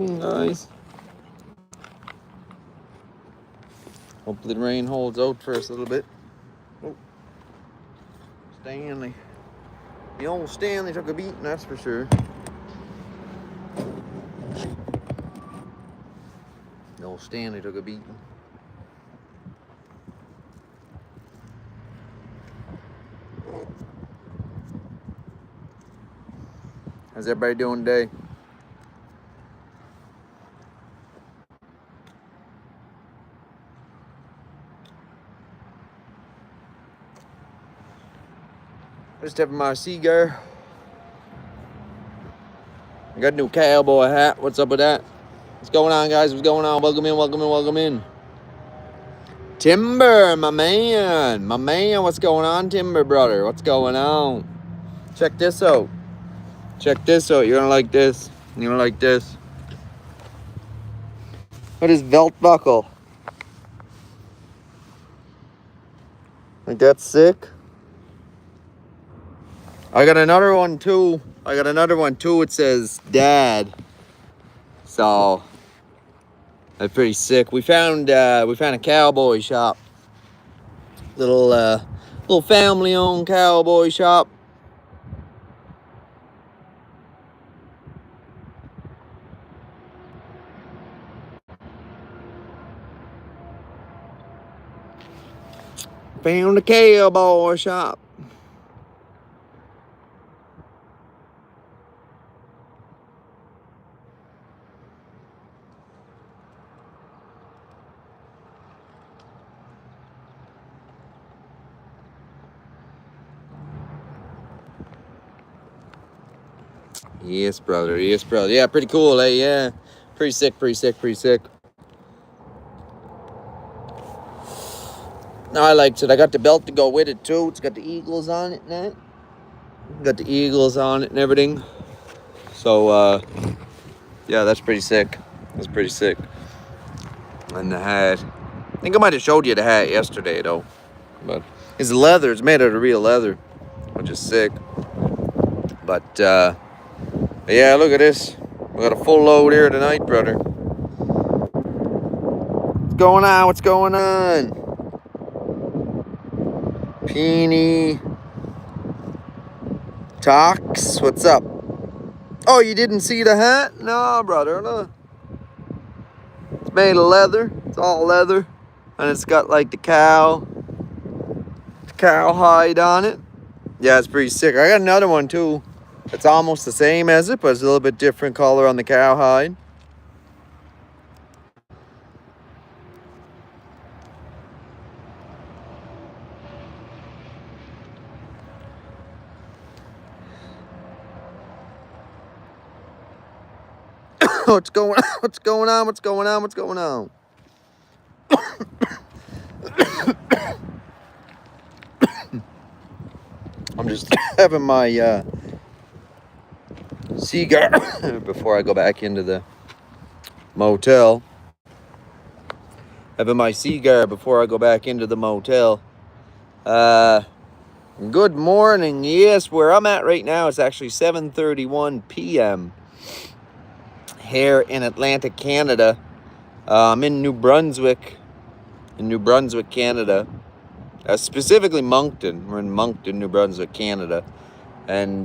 Nice. Hopefully the rain holds out for us a little bit. Oh, Stanley. The old Stanley took a beating, that's for sure. The old Stanley took a beating. How's everybody doing today? Just having my cigar. I got a new cowboy hat. What's up with that? What's going on, guys? What's going on? Welcome in, welcome in, welcome in. Timber, my man. My man, what's going on, Timber brother? What's going on? Check this out. Check this out. You're gonna like this. You're gonna like this. What is belt buckle? Think that's sick? I got another one too. It says Dad. So that's pretty sick. We found a cowboy shop. Little family owned cowboy shop. Found a cowboy shop. Yes, brother. Yes, brother. Yeah, pretty cool, eh? Yeah. Pretty sick, pretty sick, pretty sick. No, I liked it. I got the belt to go with it, too. It's got the eagles on it and that. Got the eagles on it and everything. So, yeah, that's pretty sick. That's pretty sick. And the hat. I think I might have showed you the hat yesterday, though. But it's leather. It's made out of real leather, which is sick. But, yeah, look at this. We got a full load here tonight, brother. What's going on? What's going on? Peony. Tox, what's up? Oh, you didn't see the hat? No, brother, no. It's made of leather. It's all leather. And it's got like the cow hide on it. Yeah, it's pretty sick. I got another one too. It's almost the same as it, but it's a little bit different color on the cow hide. What's going on? What's going on? What's going on? What's going on? I'm just having my cigar before I go back into the motel. Having my cigar before I go back into the motel. Good morning. Yes, where I'm at right now, it's actually 7:31 p.m. here in Atlantic, Canada. I'm in New Brunswick, Canada. Specifically Moncton. We're in Moncton, New Brunswick, Canada. And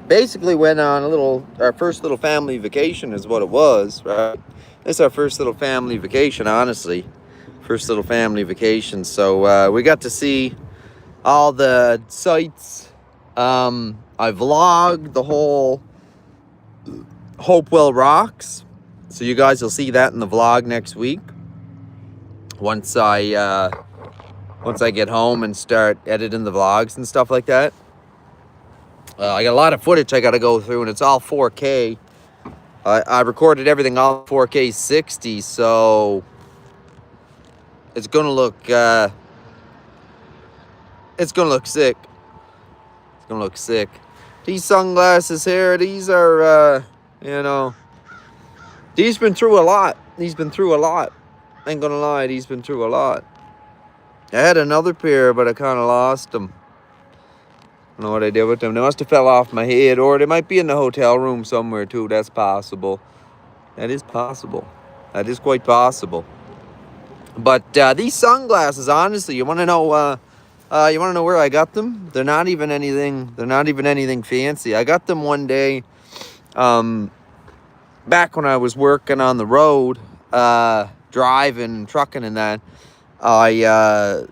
basically went on our first little family vacation is what it was, right? It's our first little family vacation, honestly. First little family vacation. So we got to see all the sights. I vlogged the whole Hopewell Rocks. So you guys will see that in the vlog next week. Once I get home and start editing the vlogs and stuff like that. I got a lot of footage I got to go through, and it's all 4K. I recorded everything all 4K 60, so it's gonna look sick. It's gonna look sick. These sunglasses here, these are these been through a lot. Ain't gonna lie, these been through a lot. I had another pair, but I kind of lost them. don't know what I did with them. They must have fell off my head, or they might be in the hotel room somewhere too. That's possible. That is possible. That is quite possible. But these sunglasses, honestly, you want to know where I got them? They're not even anything fancy. I got them one day back when I was working on the road, driving, trucking and that. I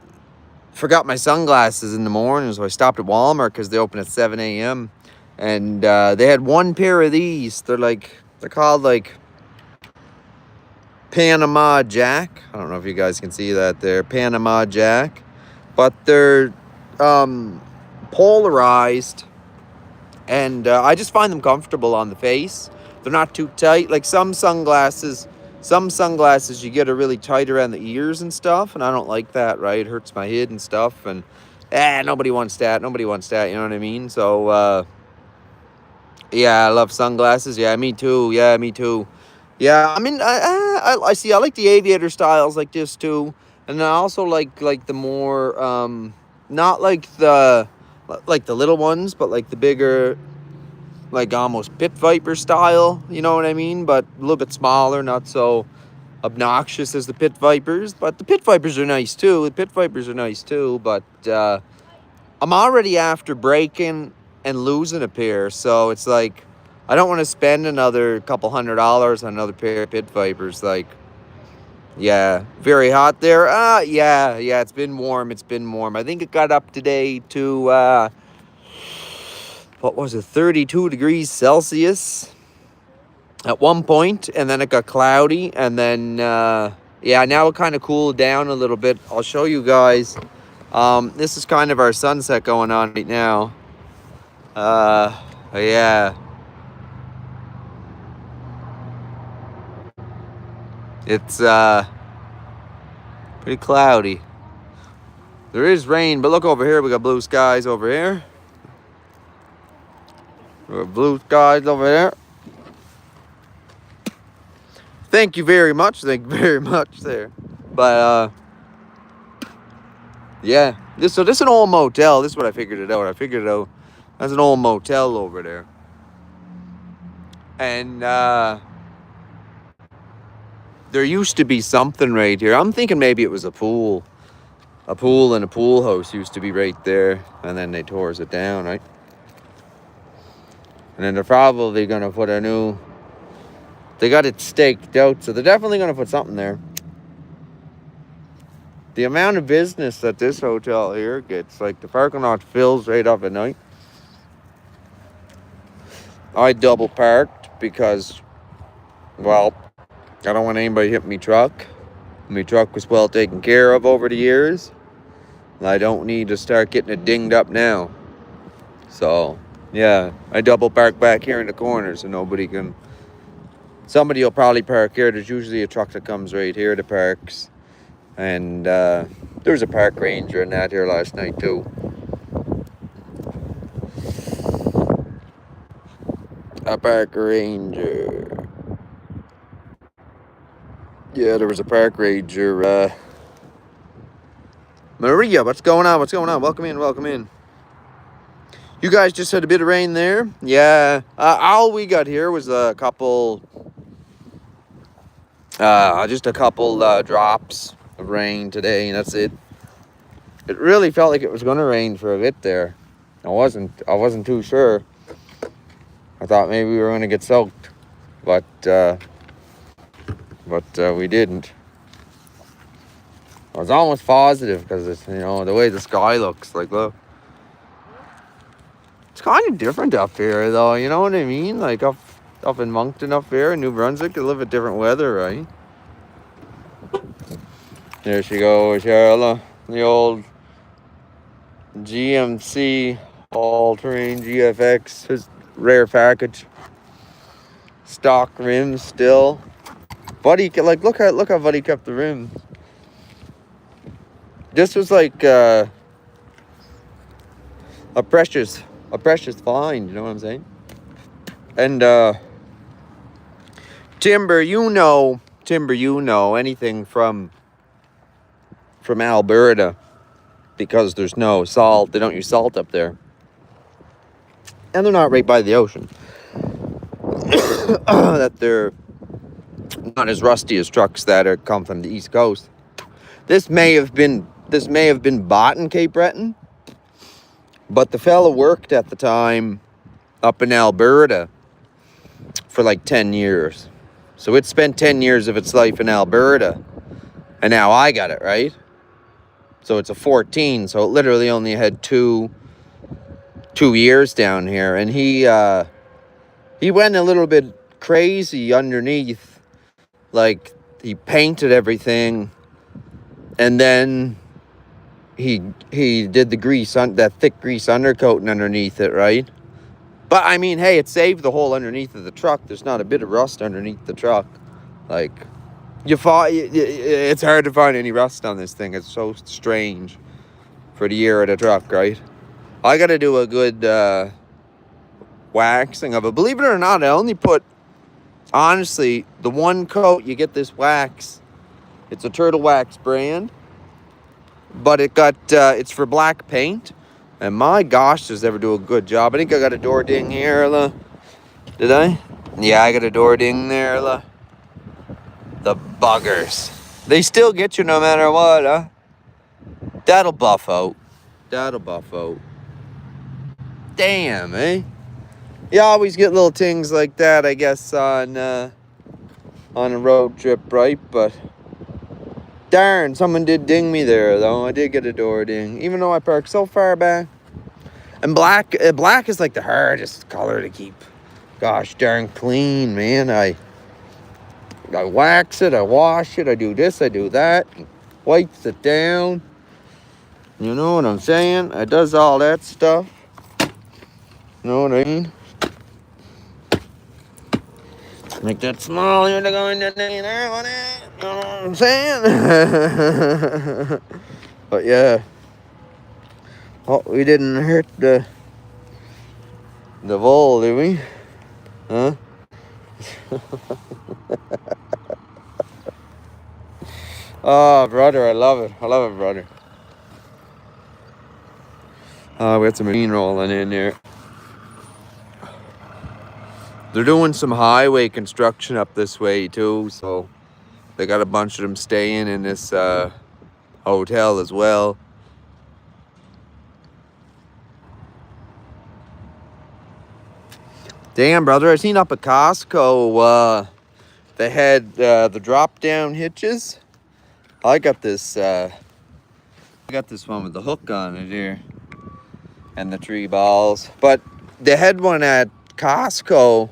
forgot my sunglasses in the morning, so I stopped at Walmart because they open at 7 a.m. And they had one pair of these. They're called like Panama Jack. I don't know if you guys can see that there. Panama Jack. But they're polarized. And I just find them comfortable on the face. They're not too tight. Like some sunglasses you get are really tight around the ears and stuff. And I don't like that, right? It hurts my head and stuff. And nobody wants that. Nobody wants that. You know what I mean? So, yeah, I love sunglasses. Yeah, me too. Yeah, me too. Yeah, I mean, I see. I like the aviator styles like this too. And I also like the more, not like the little ones, but like the bigger, like almost pit viper style, you know what I mean? But a little bit smaller, not so obnoxious as the pit vipers. But the pit vipers are nice too. But I'm already after breaking and losing a pair, so it's like I don't want to spend another couple $100 on another pair of pit vipers. Like, yeah, very hot there. Yeah, it's been warm. I think it got up today to what was it, 32 degrees Celsius at one point, and then it got cloudy, and then yeah, now it kind of cooled down a little bit. I'll show you guys. This is kind of our sunset going on right now. Yeah, it's pretty cloudy. There is rain, but look over here, we got blue skies over here. Blue skies over there. Thank you very much there. But yeah, this is an old motel. This is what I figured it out. That's an old motel over there. And there used to be something right here. I'm thinking maybe it was a pool. A pool and a pool house used to be right there, and then they tore it down, right? And then they're probably gonna put a new. They got it staked out, so they're definitely gonna put something there. The amount of business that this hotel here gets, like the parking lot fills right up at night. I double parked because, well, I don't want anybody hitting me truck. My truck was well taken care of over the years. And I don't need to start getting it dinged up now. So, yeah, I double park back here in the corner so nobody can. Somebody will probably park here. There's usually a truck that comes right here that parks. And there was a park ranger in that here last night too. A park ranger. Yeah, there was a park ranger. Maria, what's going on? Welcome in. You guys just had a bit of rain there? Yeah. All we got here was a couple drops of rain today, and that's it. It really felt like it was gonna rain for a bit there. I wasn't too sure. I thought maybe we were gonna get soaked, but we didn't. I was almost positive because it's, you know, the way the sky looks. Like, look, it's kind of different up here, though. You know what I mean? Like up in Moncton, up here in New Brunswick, they live at different weather, right? There she goes, Charla. The old GMC all-terrain GFX, his rare package. Stock rims still. Buddy, like, look how Buddy kept the rims. This was like a precious find, you know what I'm saying? And timber, you know anything from Alberta, because there's no salt. They don't use salt up there. and they're not right by the ocean, that they're not as rusty as trucks that are come from the East Coast. This may have been bought in Cape Breton, but the fella worked at the time up in Alberta for like 10 years. So it spent 10 years of its life in Alberta, and now I got it, right? So it's a 14, so it literally only had two years down here, and he went a little bit crazy underneath. Like, he painted everything, and then he did the grease on that thick grease undercoating underneath it, right? But I mean, hey, it saved the whole underneath of the truck. There's not a bit of rust underneath the truck. Like, it's hard to find any rust on this thing. It's so strange for the year of the truck, right? I got to do a good waxing of it. Believe it or not, I only put, honestly, the one coat you get this wax. It's a Turtle Wax brand, but it's for black paint. And my gosh, does it ever do a good job. I think I got a door ding here, did I? Yeah, I got a door ding there, The buggers. They still get you no matter what, huh? That'll buff out. Damn, eh? You always get little things like that, I guess, on a road trip, right? But darn, someone did ding me there, though. I did get a door ding, even though I parked so far back. And black is like the hardest color to keep. Gosh darn clean, man. I wax it, I wash it, I do this, I do that. Wipes it down. You know what I'm saying? I does all that stuff. You know what I mean? Make that small, you're going to there, you know what I'm saying? But yeah. Oh, we didn't hurt the vole, did we? Huh? Oh, brother, I love it. I love it, brother. We got some marine rolling in there. They're doing some highway construction up this way, too, so they got a bunch of them staying in this hotel as well. Damn, brother, I seen up at Costco, they had the drop-down hitches. I got this one with the hook on it here, and the 3 balls. But they had one at Costco.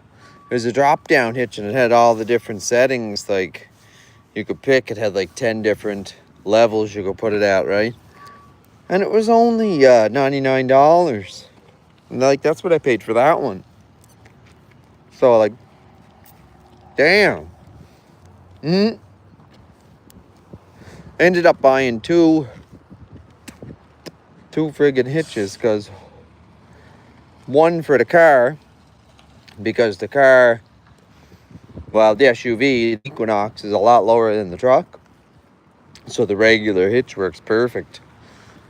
There's a drop-down hitch, and it had all the different settings. Like, you could pick. It had like 10 different levels you could put it at, right? And it was only $99. And like, that's what I paid for that one. So like, damn. Ended up buying two friggin' hitches, because one for the car, because the car, well, the SUV, the Equinox, is a lot lower than the truck, so the regular hitch works perfect.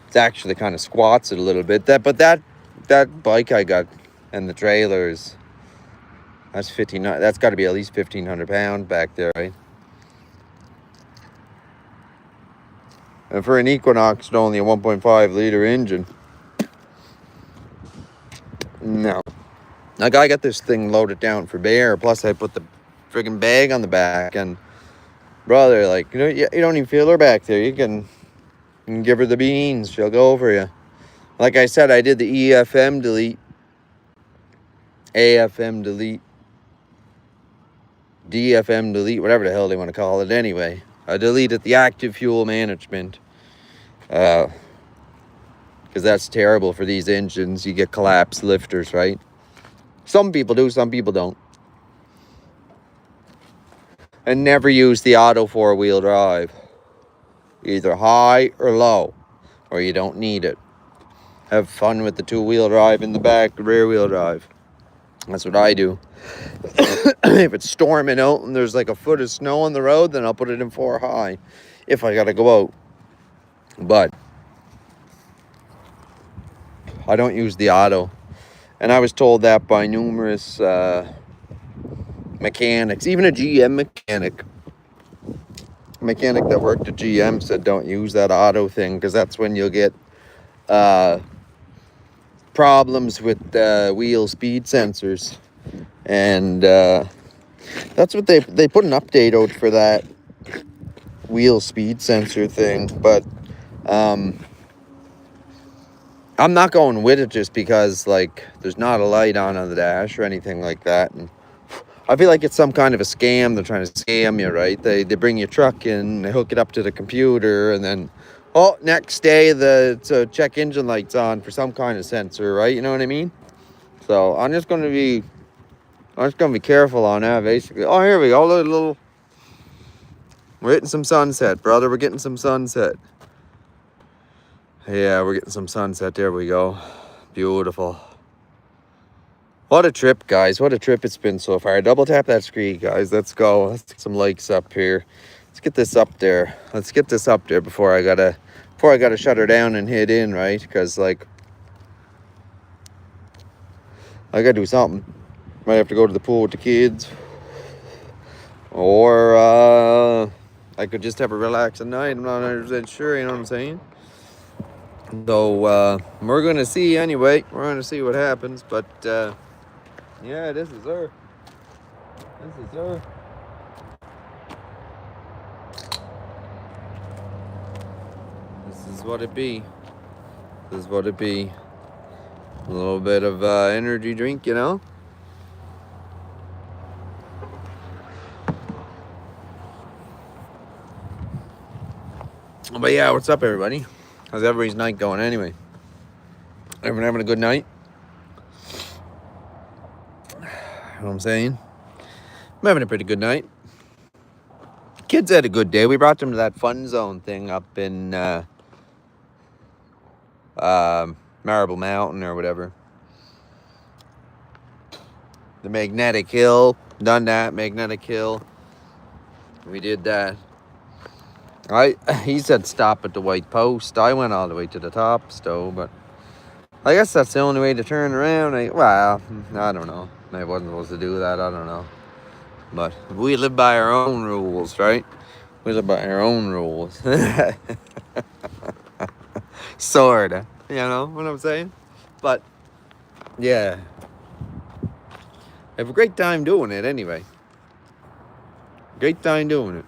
It's actually kind of squats it a little bit. But that bike I got and the trailers, that's got to be at least 1,500 pounds back there, right? And for an Equinox, it's only a 1.5 liter engine. No. Like, I got this thing loaded down for bear, plus I put the friggin' bag on the back, and brother, like, you know, you don't even feel her back there. You can give her the beans, she'll go for you. Like I said, I did the AFM delete, DFM delete, whatever the hell they want to call it anyway. I deleted the active fuel management, because that's terrible for these engines. You get collapsed lifters, right? Some people do, some people don't. And never use the auto 4-wheel drive. Either high or low, or you don't need it. Have fun with the 2-wheel drive in the back, the rear-wheel drive. That's what I do. If it's storming out and there's like a foot of snow on the road, then I'll put it in 4 high if I gotta go out. But I don't use the auto. And I was told that by numerous mechanics, even a GM mechanic that worked at GM said don't use that auto thing, because that's when you'll get problems with wheel speed sensors. And that's what they put an update out for that wheel speed sensor thing. But I'm not going with it just because, like, there's not a light on the dash or anything like that. And I feel like it's some kind of a scam. They're trying to scam you, right? They bring your truck in, they hook it up to the computer, and then, oh, next day the check engine light's on for some kind of sensor, right? You know what I mean? So I'm just gonna be careful on that, basically. Oh, here we go, we're hitting some sunset, brother. We're getting some sunset. Yeah, we're getting some sunset. There we go. Beautiful. What a trip, guys. What a trip it's been so far. Double tap that screen, guys. Let's go. Let's get some likes up here. Let's get this up there. Let's get this up there before I gotta shut her down and hit in, right? Because, like, I gotta do something. Might have to go to the pool with the kids. Or I could just have a relaxing night. I'm not 100% sure, you know what I'm saying? So we're gonna see anyway. We're gonna see what happens. But yeah, this is her. This is her. This is what it be. This is what it be. A little bit of energy drink, you know. But yeah, what's up, everybody? How's everybody's night going anyway? Everyone having a good night? You know what I'm saying? I'm having a pretty good night. Kids had a good day. We brought them to that fun zone thing up in Marble Mountain or whatever. The Magnetic Hill. Done that, Magnetic Hill. We did that. He said stop at the White Post. I went all the way to the top, though, but I guess that's the only way to turn around. Well, I don't know. I wasn't supposed to do that. I don't know. But we live by our own rules, right? We live by our own rules. Sorta. You know what I'm saying? But, yeah. Have a great time doing it anyway. Great time doing it.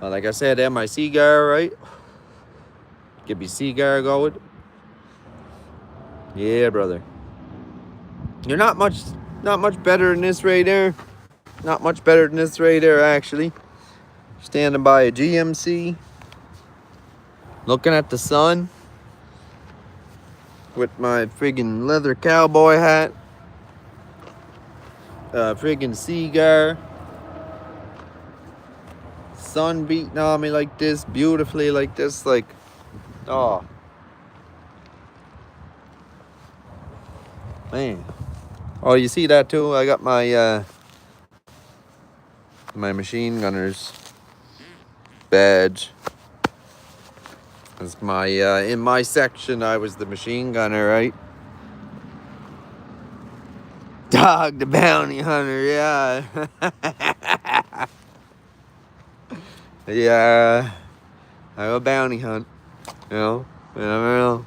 Well, like I said, my cigar, right? Get me cigar going. Yeah, brother. You're not much better than this right there. Not much better than this right there, actually. Standing by a GMC. Looking at the sun. With my friggin' leather cowboy hat. Friggin' cigar. Sun beating on me like this. Beautifully like this. Like, oh. Man. Oh, you see that too? I got my my machine gunner's badge. It's my in my section I was the machine gunner, right? Dog the bounty hunter, yeah. Yeah. I go bounty hunt. You know? You never know.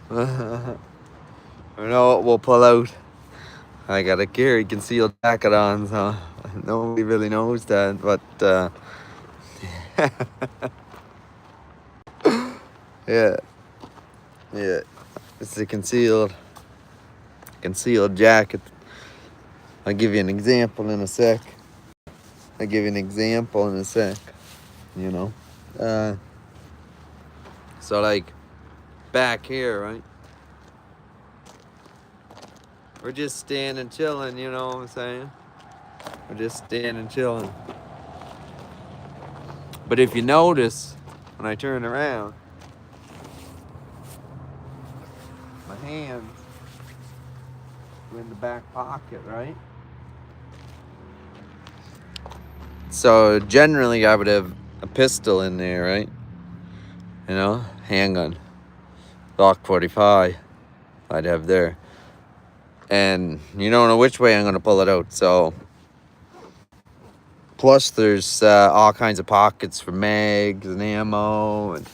I know what we'll pull out. I got a carry concealed jacket on, so nobody really knows that, but yeah. Yeah. It's a concealed jacket. I'll give you an example in a sec. You know. So like back here, right? We're just standing chilling, you know what I'm saying? We're just standing chilling. But if you notice, when I turn around, my hands are in the back pocket, right? So generally I would have a pistol in there, right? You know, handgun, Glock 45. I'd have there. And you don't know which way I'm going to pull it out. So, plus there's all kinds of pockets for mags and ammo. And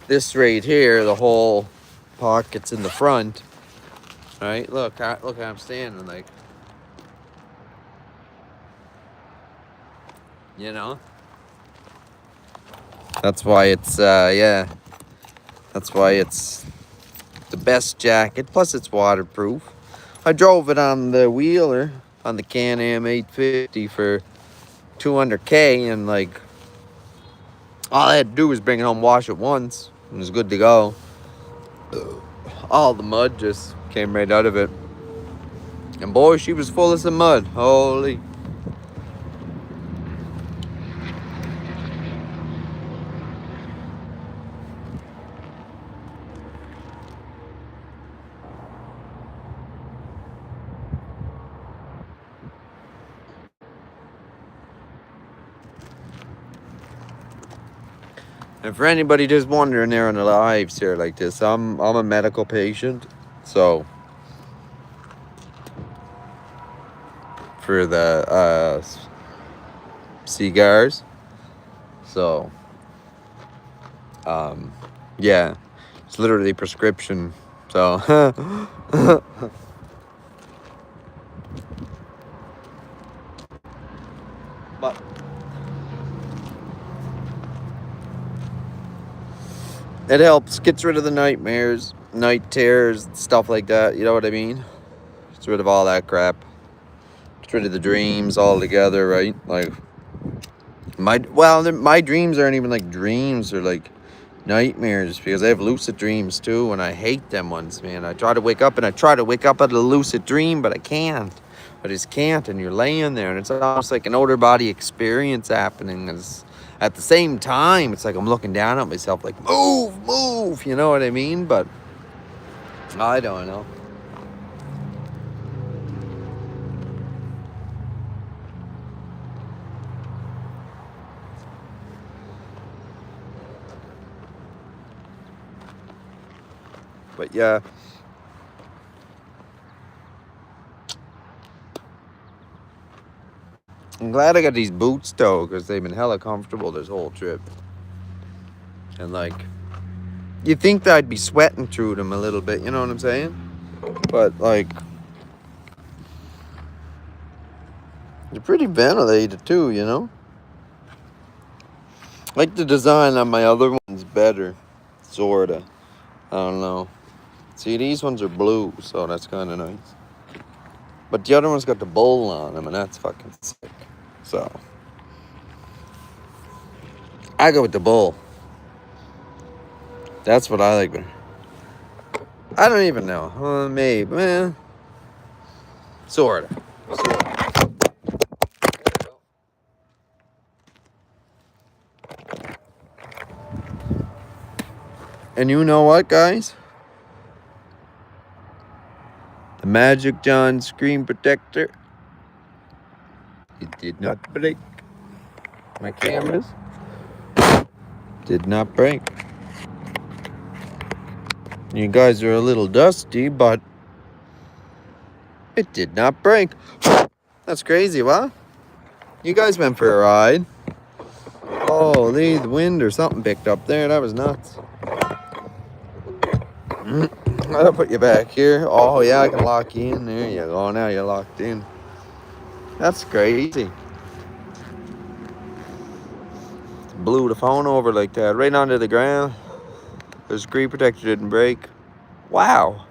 this right here, the whole pockets in the front. Right? Look how I'm standing, like, you know? That's why it's, yeah. That's why it's the best jacket. Plus, it's waterproof. I drove it on the wheeler, on the Can-Am 850 for 200K, and, like, all I had to do was bring it home, wash it once, and it was good to go. All the mud just came right out of it. And boy, she was full of some mud. Holy. And for anybody just wondering there on the lives here like this, I'm a medical patient, so for the cigars, so yeah, it's literally prescription. So but it helps, gets rid of the nightmares, night terrors, stuff like that. You know what I mean? Gets rid of all that crap. Gets rid of the dreams altogether, right? Like my dreams aren't even like dreams, they're like nightmares, because I have lucid dreams too, and I hate them ones, man. I try to wake up out of a lucid dream, but I can't. I just can't, and you're laying there, and it's almost like an outer body experience happening. At the same time, it's like I'm looking down at myself like, move, you know what I mean? But I don't know. But yeah. I'm glad I got these boots though, because they've been hella comfortable this whole trip. And like, you think that I'd be sweating through them a little bit, you know what I'm saying? But like, they're pretty ventilated too, you know? Like the design on my other ones better, sorta. I don't know. See, these ones are blue, so that's kind of nice. But the other one's got the bowl on them, and that's fucking sick. So, I go with the bowl. That's what I like better. I don't even know. Maybe, man. Sorta. And you know what, guys? The Magic John screen protector, it did not break. My cameras did not break. You guys are a little dusty, but it did not break. That's crazy, wow. You guys went for a ride. Holy, the wind or something picked up there. That was nuts. I'll put you back here. Oh, yeah, I can lock you in. There you go. Now you're locked in. That's crazy. Blew the phone over like that, right onto the ground. The screen protector didn't break. Wow.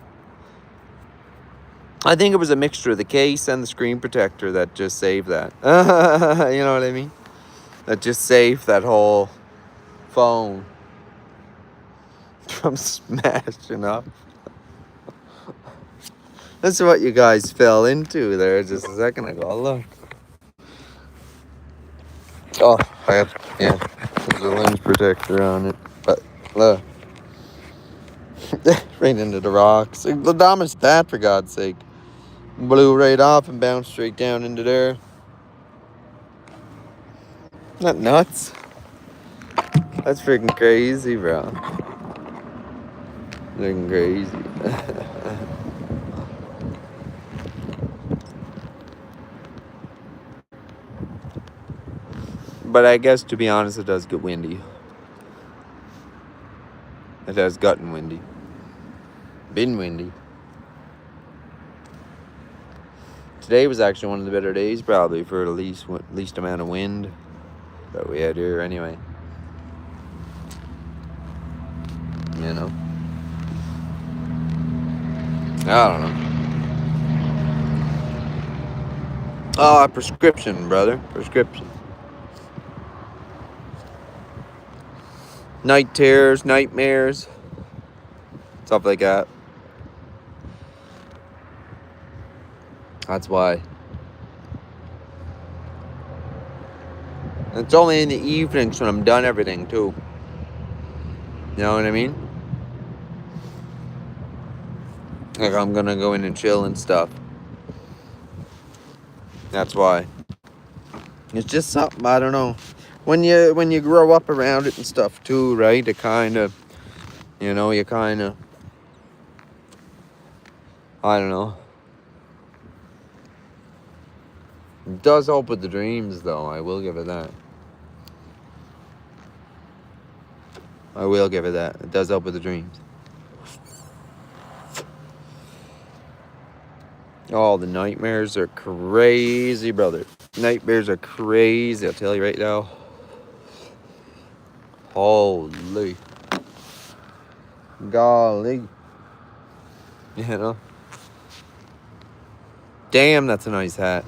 I think it was a mixture of the case and the screen protector that just saved that. You know what I mean? That just saved that whole phone from smashing up. That's what you guys fell into there just a second ago. Look. Oh, there's a lens protector on it. But look. Right into the rocks. The damage that, for God's sake. Blew right off and bounced straight down into there. Not nuts. That's freaking crazy, bro. Looking crazy. But I guess, to be honest, it does get windy. It has gotten windy. Been windy. Today was actually one of the better days, probably, for the least amount of wind that we had here anyway. You know? I don't know. Oh, prescription, brother. Prescription. Night terrors, nightmares, stuff like that. That's why. It's only in the evenings when I'm done everything, too. You know what I mean? Like, I'm gonna go in and chill and stuff. That's why. It's just something, I don't know. When you grow up around it and stuff, too, right? It kind of, you know, you kind of, I don't know. It does help with the dreams, though. I will give it that. I will give it that. It does help with the dreams. Oh, the nightmares are crazy, brother. Nightmares are crazy, I'll tell you right now. Holy. Golly. You know? Damn, that's a nice hat.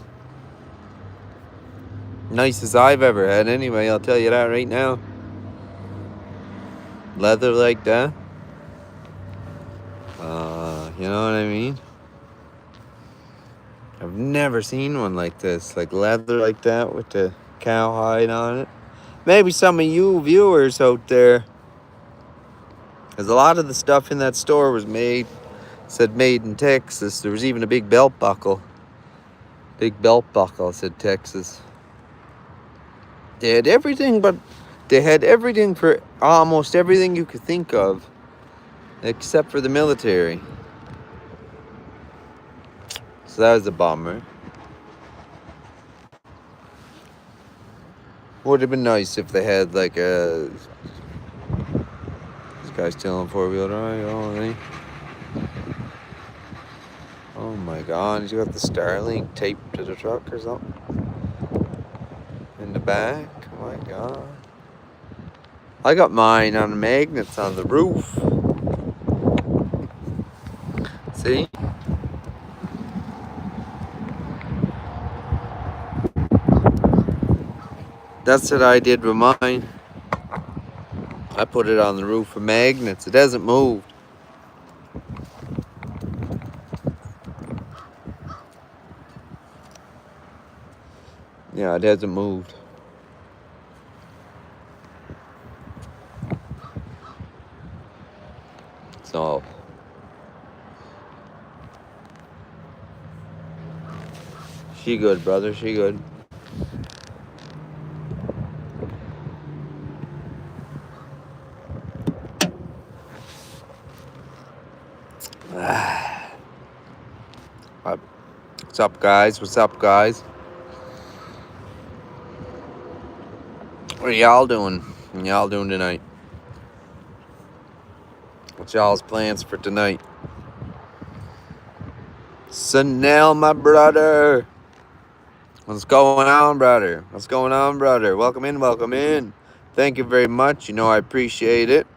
Nicest I've ever had anyway, I'll tell you that right now. Leather like that. You know what I mean? I've never seen one like this. Like leather like that with the cowhide on it. Maybe some of you viewers out there. Because a lot of the stuff in that store was said made in Texas. There was even a big belt buckle. Big belt buckle said Texas. They had everything, but they had everything for almost everything you could think of. Except for the military. So that was a bummer. Would have been nice if they had like a... This guy's still on four-wheel drive, oh, oh my god, he's got the Starlink taped to the truck or something. In the back, oh my god. I got mine on magnets on the roof. See? That's what I did with mine. I put it on the roof with magnets. It hasn't moved. Yeah, it hasn't moved. So she good, brother. She good. What's up, guys? What's up, guys? What are y'all doing? What y'all doing tonight? What's y'all's plans for tonight? Sunel, my brother. What's going on, brother? What's going on, brother? Welcome in, welcome in. Thank you very much. You know I appreciate it.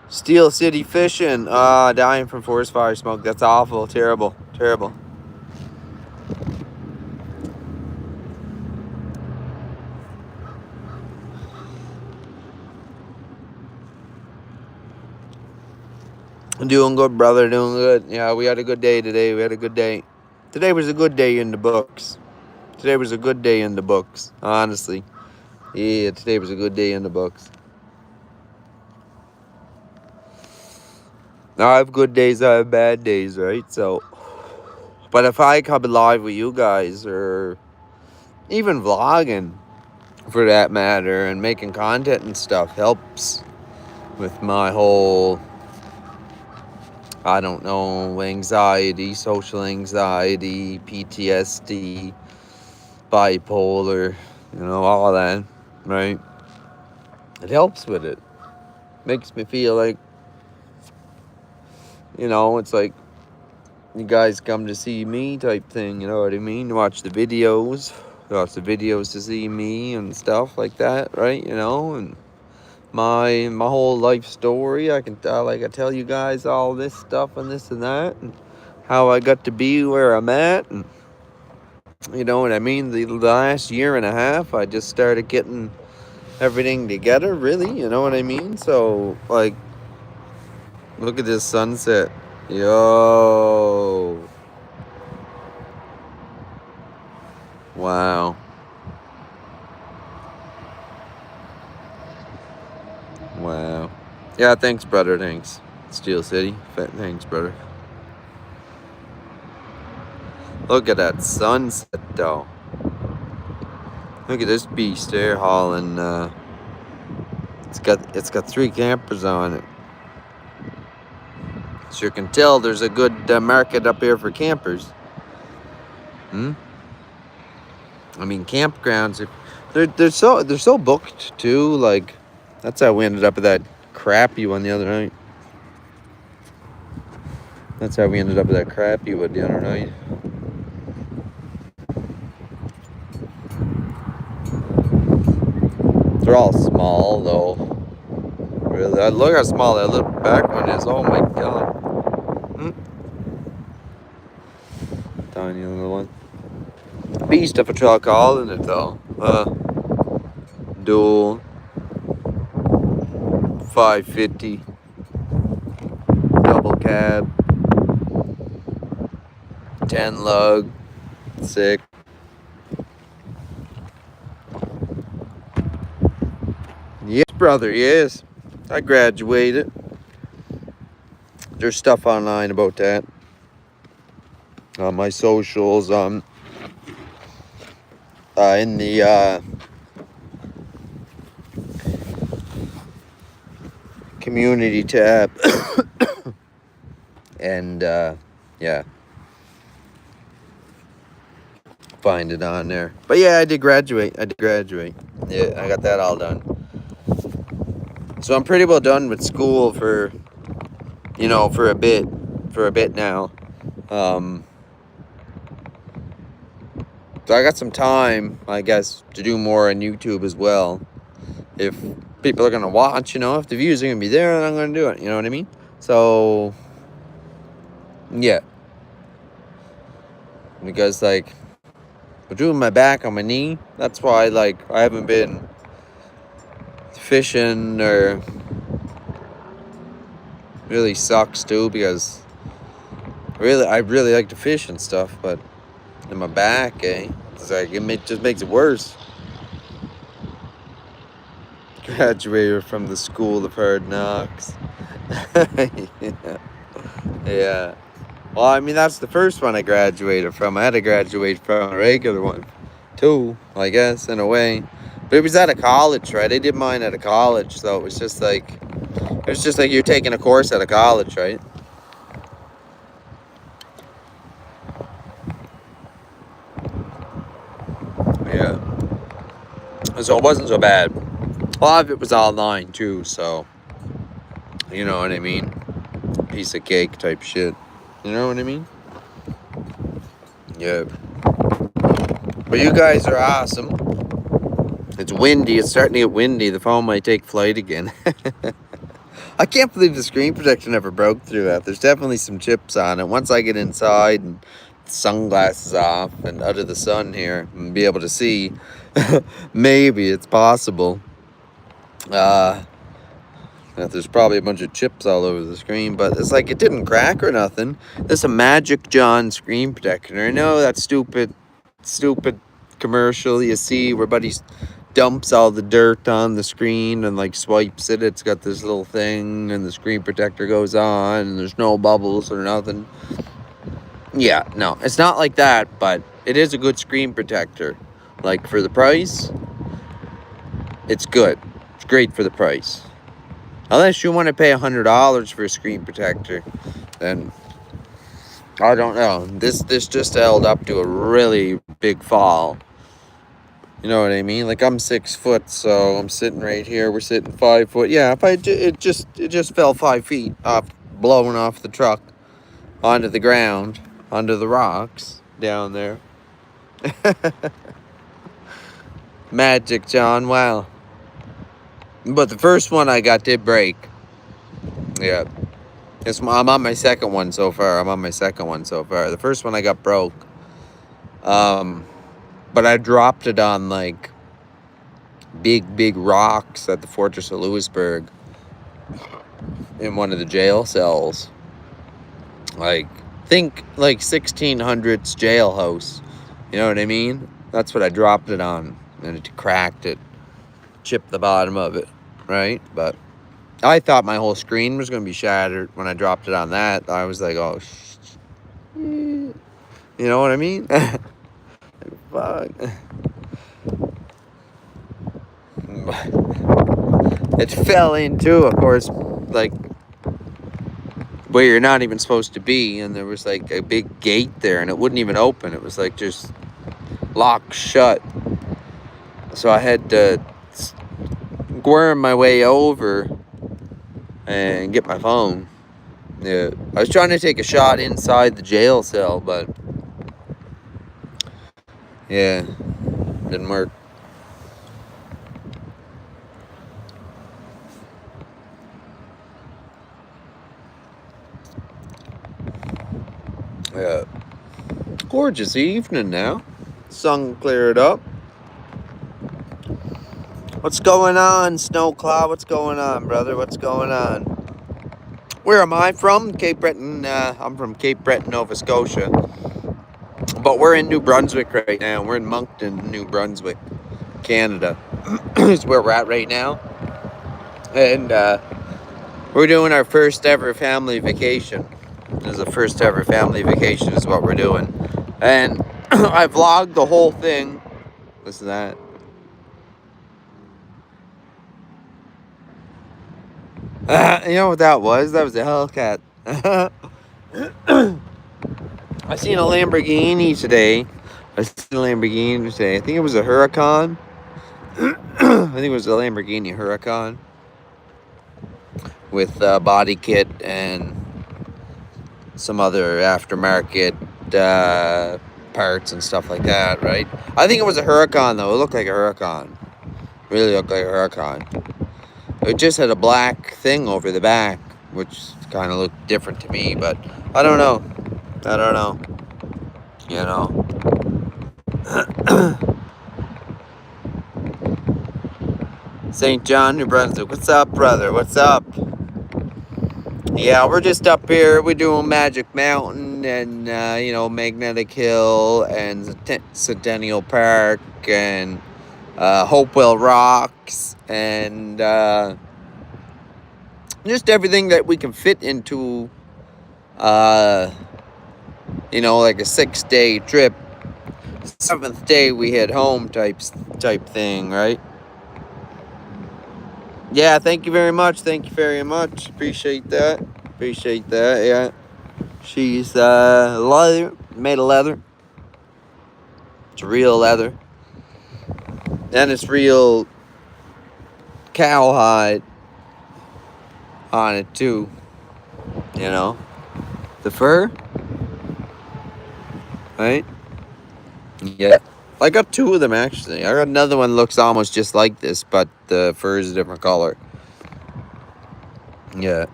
Steel City fishing. Dying from forest fire smoke. That's awful. Terrible. Terrible. Doing good, brother. Doing good. Yeah, we had a good day today. We had a good day. Today was a good day in the books. Today was a good day in the books. Honestly. Yeah, today was a good day in the books. I have good days, I have bad days, right? So, but if I come live with you guys, or even vlogging, for that matter, and making content and stuff helps. with my whole, I don't know, anxiety, social anxiety, PTSD, bipolar, all that, right? It helps with it. Makes me feel like, it's like you guys come to see me type thing, you know what I mean? Watch the videos to see me and stuff like that, right? And my whole life story. I tell you guys all this stuff and this and that, and how I got to be where I'm at, and you know what I mean. The last year and a half, I just started getting everything together, really. You know what I mean? So like, look at this sunset, yo. Wow. Wow. Yeah, thanks, brother. Thanks. Steel City. Thanks, brother. Look at that sunset, though. Look at this beast there hauling. It's got 3 campers on it. So you can tell there's a good market up here for campers. I mean, campgrounds. They're so booked too. Like, that's how we ended up with that crappy one the other night. They're all small though. Really, look how small that little back one is. Oh my god. Tiny little one. Beast of a truck all in it though. Dual 550 double cab 10 lug, sick. Yes, brother, yes. I graduated. There's stuff online about that. On my socials, in the community tab. And yeah, find it on there. But yeah, I did graduate. Yeah, I got that all done. So I'm pretty well done with school for a bit now. So I got some time, I guess, to do more on YouTube as well. If people are gonna watch, if the views are gonna be there, then I'm gonna do it. You know what I mean? So yeah, because like, I'm doing my back on my knee. That's why I haven't been fishing, or really sucks too, because I really like to fish and stuff, but in my back, it's like it just makes it worse. Graduated from the School of Hard Knocks. Yeah. Well, I mean, that's the first one I graduated from. I had to graduate from a regular one too, I guess, in a way. But it was at a college, right? I did mine at a college, so it was just like you're taking a course at a college, right? Yeah. So it wasn't so bad. A lot of it was online too, so you know what I mean? Piece of cake type shit. You know what I mean? Yeah. But you guys are awesome. It's windy. It's starting to get windy. The phone might take flight again. I can't believe the screen protection never broke through that. There's definitely some chips on it. Once I get inside and sunglasses off and out of the sun here and be able to see, maybe it's possible. There's probably a bunch of chips all over the screen, but it's like it didn't crack or nothing. There's a Magic John screen protector. I know that stupid commercial you see where buddy dumps all the dirt on the screen and like swipes it. It's got this little thing and the screen protector goes on and there's no bubbles or nothing. Yeah, no, it's not like that, but it is a good screen protector. Like, for the price, it's good. It's great for the price. Unless you want to pay $100 for a screen protector, then I don't know. This just held up to a really big fall. You know what I mean? Like, I'm 6 foot, so I'm sitting right here. We're sitting 5 foot. Yeah, if it just fell 5 feet off, blowing off the truck onto the ground, onto the rocks down there. Magic, John. Wow. But the first one I got did break. Yeah. I'm on my second one so far. The first one I got broke. But I dropped it on, like, big rocks at the Fortress of Louisburg in one of the jail cells. Like, think like 1600s jailhouse. You know what I mean? That's what I dropped it on. And it cracked it. Chipped the bottom of it. Right? But I thought my whole screen was going to be shattered when I dropped it on that. I was like, oh, you know what I mean? Fuck. It fell into, of course, like, where you're not even supposed to be, and there was like a big gate there, and it wouldn't even open. It was like just locked shut. So I had to squirm my way over and get my phone. Yeah, I was trying to take a shot inside the jail cell, but yeah, didn't work. Yeah, gorgeous evening now. Sun cleared up. What's going on, Snow Cloud? What's going on, brother? What's going on? Where am I from? Cape Breton. I'm from Cape Breton, Nova Scotia. But we're in New Brunswick right now. We're in Moncton, New Brunswick, Canada. Is where we're at right now. And we're doing our first ever family vacation. This is the first ever family vacation is what we're doing. And I vlogged the whole thing. Listen to that. You know what that was? That was a Hellcat. I seen a Lamborghini today. I think it was a Huracan. I think it was a Lamborghini Huracan with body kit and some other aftermarket parts and stuff like that, right? I think it was a Huracan, though. It looked like a Huracan. Really looked like a Huracan. It just had a black thing over the back, which kind of looked different to me, but I don't know. You know. St. John, New Brunswick. What's up, brother? What's up? Yeah, we're just up here. We're doing Magic Mountain and, Magnetic Hill and Centennial Park and Hopewell Rocks and just everything that we can fit into, like a 6-day trip. 7th day we head home type thing, right? Yeah, thank you very much. Appreciate that. Yeah. She's leather, made of leather. It's real leather. And it's real cowhide on it too. You know? The fur. Right? Yeah. I got 2 of them actually. I got another one looks almost just like this, but the fur is a different color. Yeah.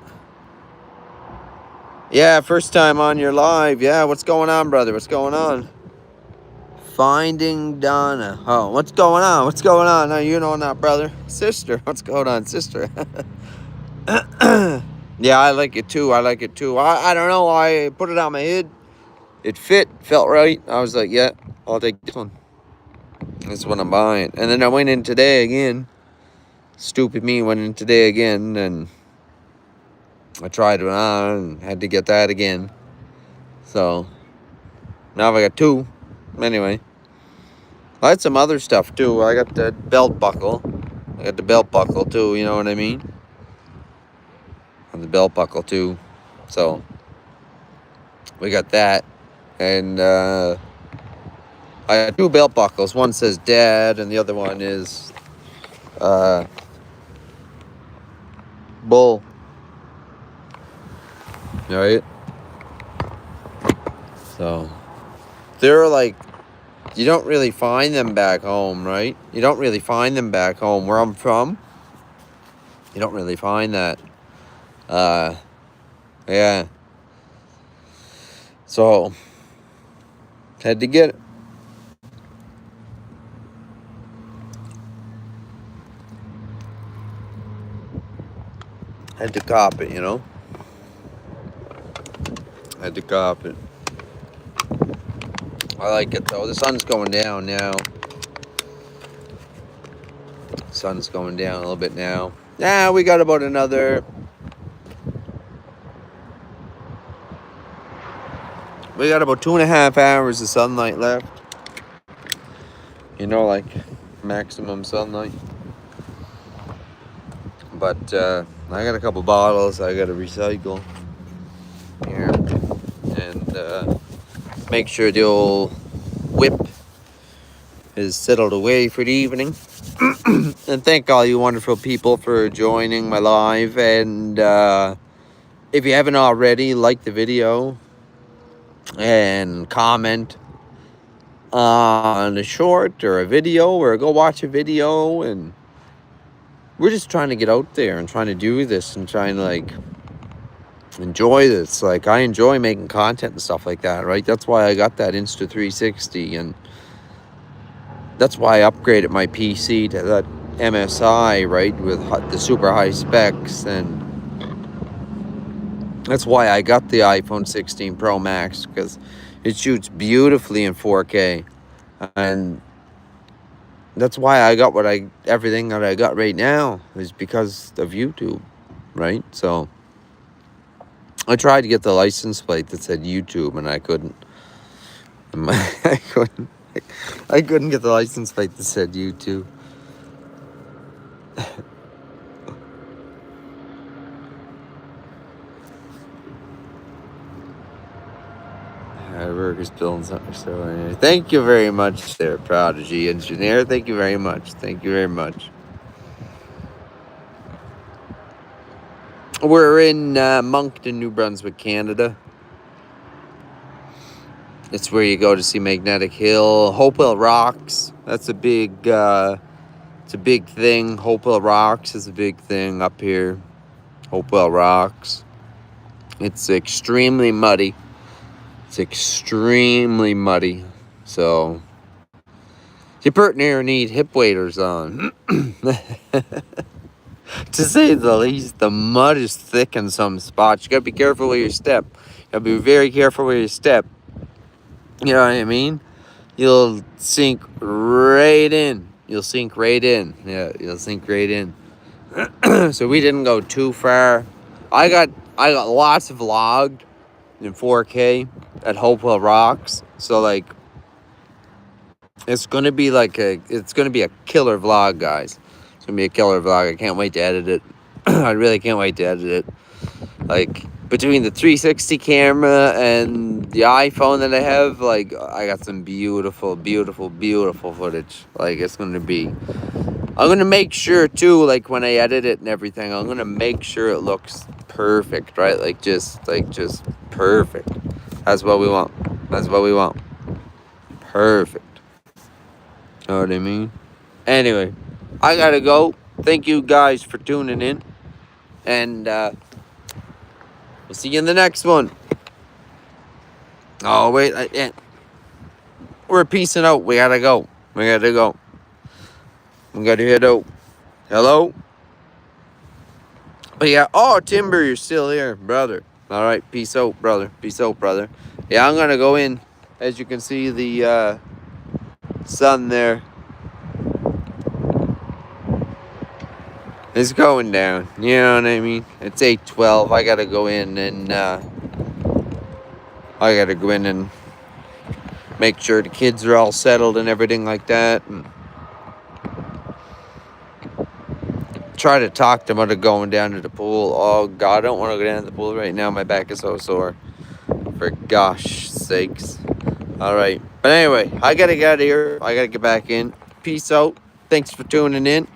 Yeah, first time on your live. Yeah, what's going on, brother? What's going on? Finding Donna. Oh, what's going on? Now you know not, brother. Sister. What's going on, sister? Yeah, I like it too. I don't know. I put it on my head. It felt right. I was like, yeah, I'll take this one. This is what I'm buying. And then I went in today again. Stupid me went in today again, and I tried it on and had to get that again. So now I got 2. Anyway, I had some other stuff too. I got the belt buckle. Too. You know what I mean? on the belt buckle too. So we got that. And I got 2 belt buckles. One says Dad, and the other one is Bull. Right? So they're like, you don't really find them back home, right? You don't really find them back home where I'm from. You don't really find that. Yeah. So had to get it. Had to cop it, you know? Had to cop it. I like it though. The sun's going down now. Sun's going down a little bit now. Yeah, we got about another... We got about 2.5 hours of sunlight left. You know, like maximum sunlight. But I got a couple bottles I got to recycle here. And make sure the old whip is settled away for the evening. And thank all you wonderful people for joining my live. And if you haven't already, like the video and comment on a short or a video, or go watch a video. And we're just trying to get out there and trying to do this and trying to like enjoy this. Like, I enjoy making content and stuff like that, right? That's why I got that Insta360, and that's why I upgraded my PC to that MSI, right, with the super high specs. And that's why I got the iPhone 16 Pro Max, because it shoots beautifully in 4K. And that's why I got everything that I got right now is because of YouTube, right? So I tried to get the license plate that said YouTube, and I couldn't. I couldn't get the license plate that said YouTube. Burger's building something. So thank you very much there, Prodigy Engineer. Thank you very much. Thank you very much. We're in Moncton, New Brunswick, Canada. It's where you go to see Magnetic Hill. Hopewell Rocks. That's a big, it's a big thing. Hopewell Rocks is a big thing up here. Hopewell Rocks. It's extremely muddy. It's extremely muddy. So you put near need hip waders on. To say the least, the mud is thick in some spots. You gotta be careful where you step. You gotta be very careful where you step. You know what I mean? You'll sink right in. You'll sink right in. Yeah, you'll sink right in. So we didn't go too far. I got lots of vlogged in 4K at Hopewell Rocks. So like, it's gonna be a killer vlog, guys. It's gonna be a killer vlog. I can't wait to edit it. I really can't wait to edit it. Like, between the 360 camera and the iPhone that I have, like, I got some beautiful, beautiful, beautiful footage. Like, it's gonna be... I'm gonna make sure too, like, when I edit it and everything, I'm gonna make sure it looks perfect, right? Like just perfect. That's what we want. That's what we want. Perfect. Know what I mean? Anyway, I gotta go. Thank you guys for tuning in. And we'll see you in the next one. Oh, wait. We're peacing out. We gotta go. We gotta go. We gotta head out. Hello? But yeah. Oh, Timber, you're still here, brother. All right. Peace out, brother. Peace out, brother. Yeah, I'm gonna go in. As you can see, the sun there. It's going down. You know what I mean? It's 8:12. I gotta go in and make sure the kids are all settled and everything like that. And try to talk them into going down to the pool. Oh God, I don't want to go down to the pool right now. My back is so sore. For gosh sakes. All right. But anyway, I got to get out of here. I got to get back in. Peace out. Thanks for tuning in.